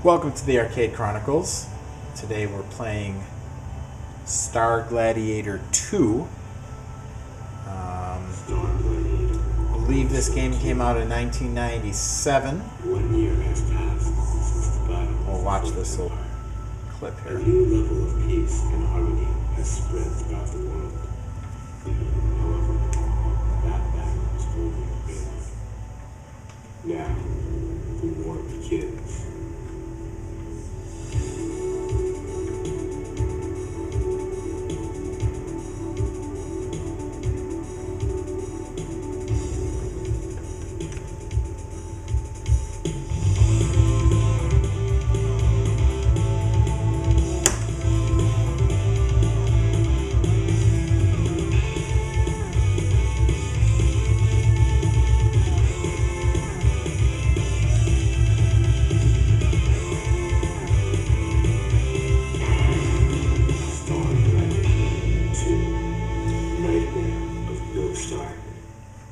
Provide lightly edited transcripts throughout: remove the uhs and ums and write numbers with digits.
Welcome to the Arcade Chronicles. Today we're playing Star Gladiator 2. I believe this game came out in 1997. 1 year has passed. We'll watch this little clip here. A new level of peace and harmony has spread throughout the world. However, that battle is only a beginning. Now, the war begins.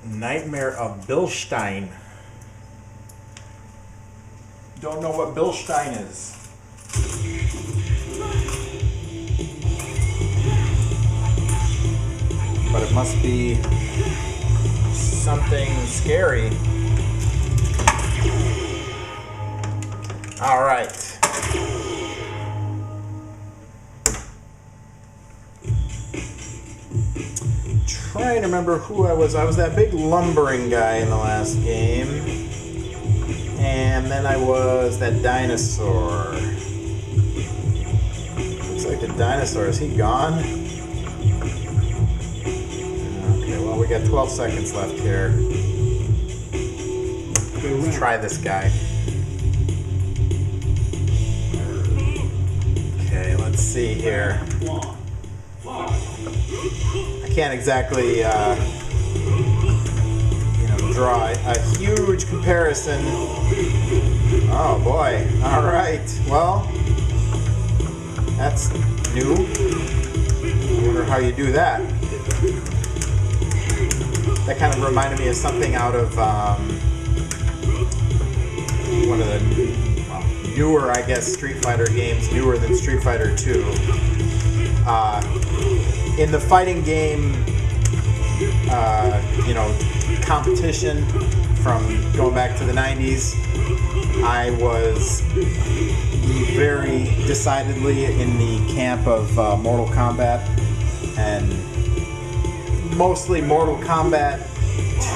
Nightmare of Bilstein. Don't know what Bilstein is. But it must be something scary. All right. Trying to remember who I was. I was that big lumbering guy in the last game. And then I was that dinosaur. Looks like the dinosaur. Is he gone? Okay, well, we got 12 seconds left here. Let's try this guy. Okay, let's see here. I can't exactly, draw a huge comparison. Oh boy! All right. Well, that's new. I wonder how you do that. That kind of reminded me of something out of one of the newer, I guess, Street Fighter games, newer than Street Fighter 2. In the fighting game, competition from going back to the 90s, I was very decidedly in the camp of Mortal Kombat, and mostly Mortal Kombat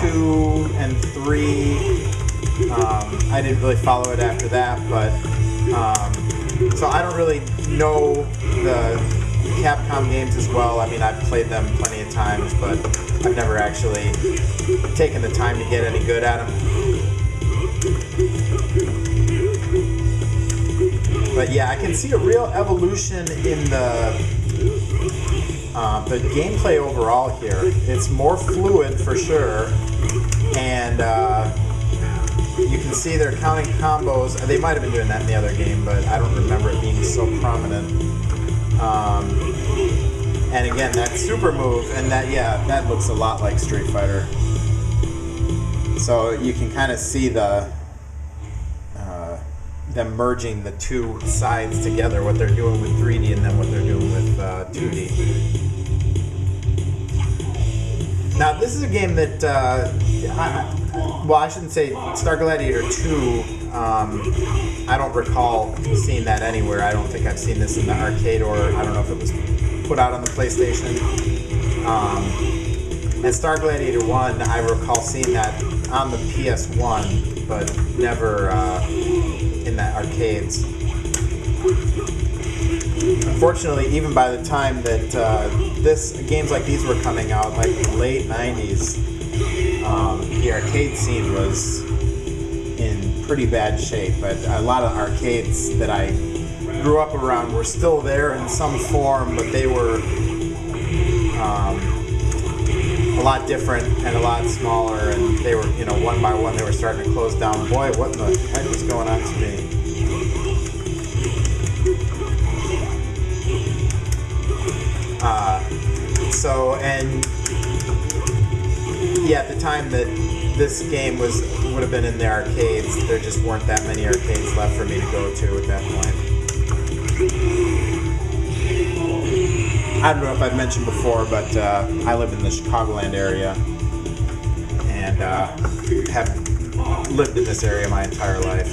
2 and 3. I didn't really follow it after that, but so I don't really know the Capcom games as well. I mean, I've played them plenty of times, but I've never actually taken the time to get any good at them. But yeah, I can see a real evolution in the gameplay overall here. It's more fluid for sure, and you can see they're counting combos. They might have been doing that in the other game, but I don't remember it being so prominent. And again, that super move, and that looks a lot like Street Fighter. So you can kind of see them merging the two sides together, what they're doing with 3D and then what they're doing with 2D. Now, this is a game that, I shouldn't say Star Gladiator 2. I don't recall seeing that anywhere. I don't think I've seen this in the arcade, or I don't know if it was put out on the PlayStation. And Star Gladiator 1, I recall seeing that on the PS1, but never in the arcades. Unfortunately, even by the time that games like these were coming out, like the late 90s, the arcade scene was in pretty bad shape. But a lot of arcades that I grew up around were still there in some form, but they were a lot different and a lot smaller, and they were, one by one they were starting to close down. Boy, what in the heck was going on to me? At the time that this game would have been in the arcades. There just weren't that many arcades left for me to go to at that point. I don't know if I've mentioned before, but I live in the Chicagoland area and have lived in this area my entire life.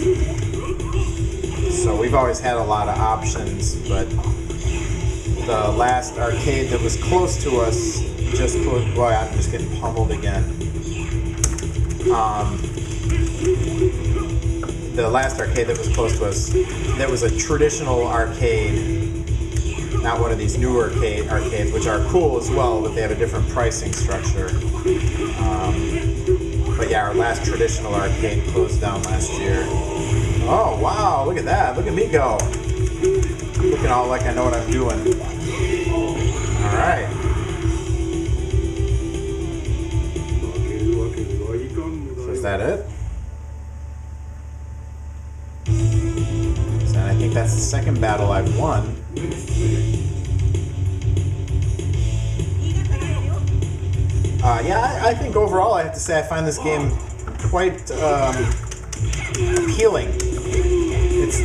So we've always had a lot of options, but the last arcade that was close to us just closed. Boy, I'm just getting pummeled again. The last arcade that was close to us, there was a traditional arcade, not one of these new arcades, which are cool as well, but they have a different pricing structure. But yeah, our last traditional arcade closed down last year. Oh wow, look at that, look at me go. Looking all like I know what I'm doing. Alright. So is that it? So I think that's the second battle I've won. Yeah, I think overall I have to say I find this game quite appealing. It's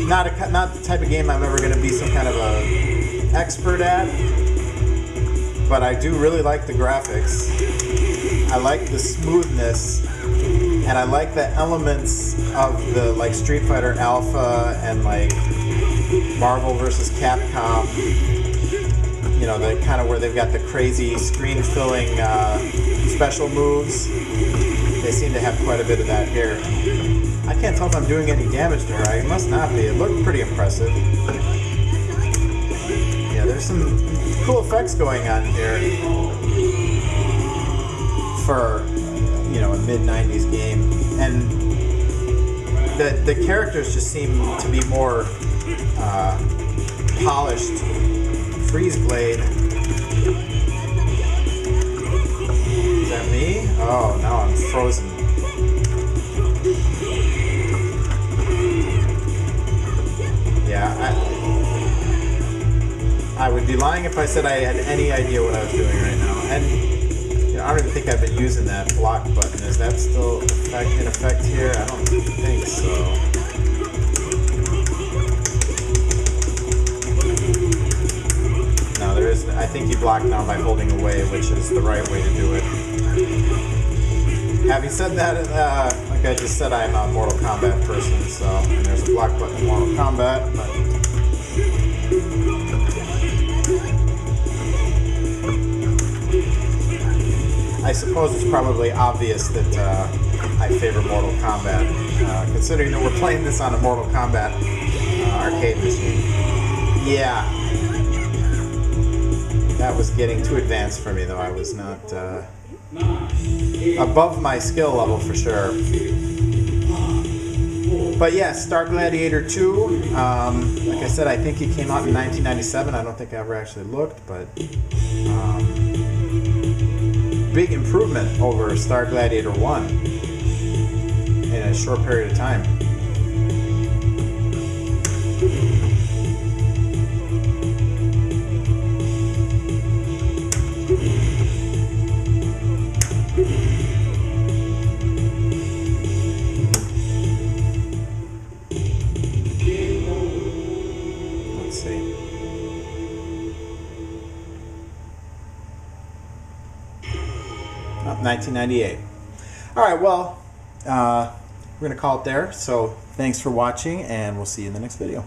not the type of game I'm ever going to be some kind of a expert at, but I do really like the graphics. I like the smoothness, and I like the elements of the like Street Fighter Alpha and like Marvel vs. Capcom. You know, the kind of where they've got the crazy screen-filling special moves. They seem to have quite a bit of that here. I can't tell if I'm doing any damage to her. I must not be. It looked pretty impressive. Yeah, there's some cool effects going on here for, you know, a mid-90s game. And the characters just seem to be more polished. Freeze blade. Is that me? Oh, now I'm frozen. Yeah, I would be lying if I said I had any idea what I was doing right now. And you know, I don't even think I've been using that block button. Is that still in effect here? I don't think so. There is, I think you block now by holding away, which is the right way to do it. Having said that, like I just said, I'm a Mortal Kombat person, so and there's a block button in Mortal Kombat. But I suppose it's probably obvious that I favor Mortal Kombat, considering that we're playing this on a Mortal Kombat arcade machine. Yeah. That was getting too advanced for me, though. I was not above my skill level for sure. But yeah, Star Gladiator 2. Like I said, I think it came out in 1997. I don't think I ever actually looked, but big improvement over Star Gladiator 1 in a short period of time. Let's see. Oh, 1998. All right, well, we're going to call it there. So thanks for watching, and we'll see you in the next video.